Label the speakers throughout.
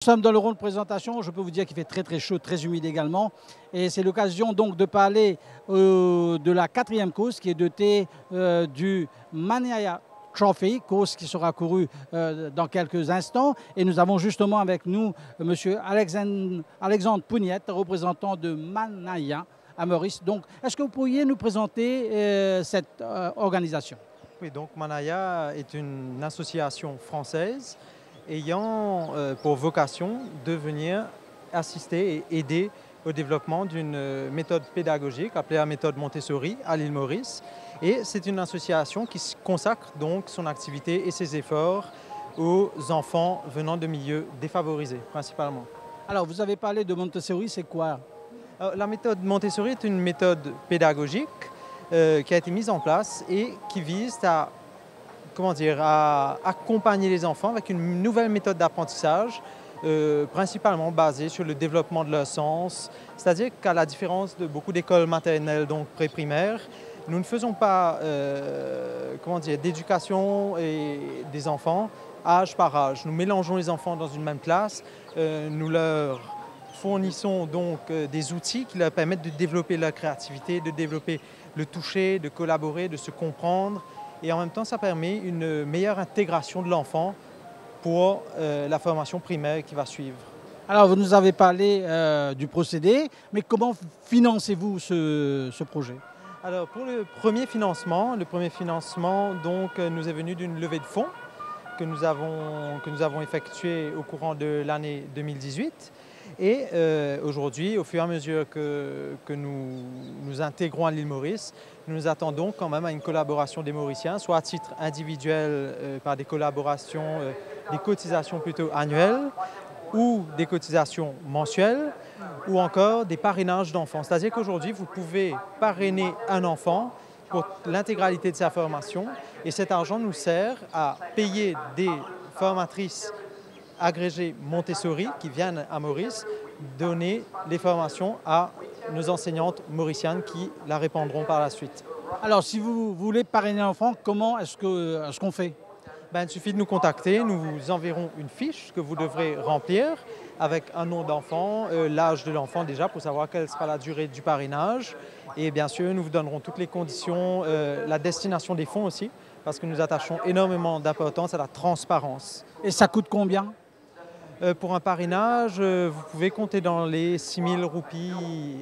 Speaker 1: Nous sommes dans le rond de présentation, je peux vous dire qu'il fait très chaud, très humide également. Et c'est l'occasion donc de parler de la 4e course qui est dotée du Manaya Trophy, course qui sera courue dans quelques instants. Et nous avons justement avec nous M. Alexandre Pougnette, représentant de Manaya à Maurice. Donc, est-ce que vous pourriez nous présenter cette organisation?
Speaker 2: Oui, donc Manaya est une association française ayant pour vocation de venir assister et aider au développement d'une méthode pédagogique appelée la méthode Montessori à l'île Maurice. Et c'est une association qui consacre donc son activité et ses efforts aux enfants venant de milieux défavorisés principalement.
Speaker 1: Alors, vous avez parlé de Montessori, c'est quoi?
Speaker 2: La méthode Montessori est une méthode pédagogique qui a été mise en place et qui vise à accompagner les enfants avec une nouvelle méthode d'apprentissage, principalement basée sur le développement de leur sens. C'est-à-dire qu'à la différence de beaucoup d'écoles maternelles, donc pré-primaires, nous ne faisons pas d'éducation des enfants âge par âge. Nous mélangeons les enfants dans une même classe, nous leur fournissons donc des outils qui leur permettent de développer leur créativité, de développer le toucher, de collaborer, de se comprendre. Et en même temps, ça permet une meilleure intégration de l'enfant pour la formation primaire qui va suivre.
Speaker 1: Alors, vous nous avez parlé du procédé, mais comment financez-vous ce projet?
Speaker 2: Alors, pour le premier financement donc, nous est venu d'une levée de fonds que nous avons effectuée au courant de l'année 2018. Et aujourd'hui, au fur et à mesure que nous intégrons à l'île Maurice, nous attendons quand même à une collaboration des Mauriciens, soit à titre individuel par des collaborations, des cotisations plutôt annuelles, ou des cotisations mensuelles, ou encore des parrainages d'enfants. C'est-à-dire qu'aujourd'hui, vous pouvez parrainer un enfant pour l'intégralité de sa formation, et cet argent nous sert à payer des formatrices agrégées Montessori qui viennent à Maurice donner les formations à nos enseignantes mauriciennes qui la répandront par la suite.
Speaker 1: Alors, si vous voulez parrainer un enfant, comment est-ce qu'on fait?
Speaker 2: Il suffit de nous contacter, nous vous enverrons une fiche que vous devrez remplir avec un nom d'enfant, l'âge de l'enfant déjà pour savoir quelle sera la durée du parrainage. Et bien sûr, nous vous donnerons toutes les conditions, la destination des fonds aussi, parce que nous attachons énormément d'importance à la transparence.
Speaker 1: Et ça coûte combien?
Speaker 2: Pour un parrainage, vous pouvez compter dans les 6 000 roupies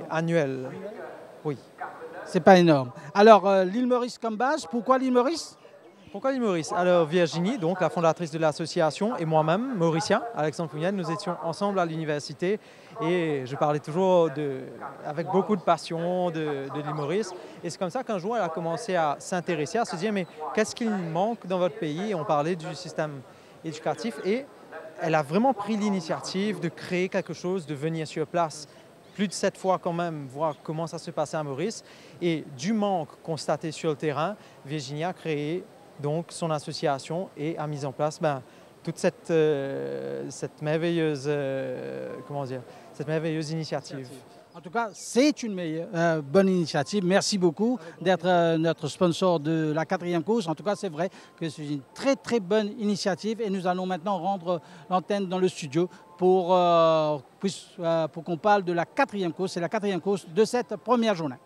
Speaker 2: annuelles. Oui.
Speaker 1: C'est pas énorme. Alors, l'île Maurice comme base, pourquoi l'île Maurice?
Speaker 2: Pourquoi l'île Maurice? Alors Virginie, donc la fondatrice de l'association, et moi-même, Mauricien, Alexandre Pougnette, nous étions ensemble à l'université et je parlais toujours avec beaucoup de passion de l'île Maurice. Et c'est comme ça qu'un jour, elle a commencé à s'intéresser, à se dire mais qu'est-ce qu'il manque dans votre pays? Et on parlait du système éducatif et elle a vraiment pris l'initiative de créer quelque chose, de venir sur place plus de 7 fois quand même, voir comment ça se passait à Maurice. Et du manque constaté sur le terrain, Virginie a créé donc son association et a mis en place toute cette merveilleuse initiative.
Speaker 1: En tout cas, c'est une bonne initiative. Merci beaucoup d'être notre sponsor de la 4e course. En tout cas, c'est vrai que c'est une très bonne initiative et nous allons maintenant rendre l'antenne dans le studio pour qu'on parle de la 4e course. C'est la 4e course de cette première journée.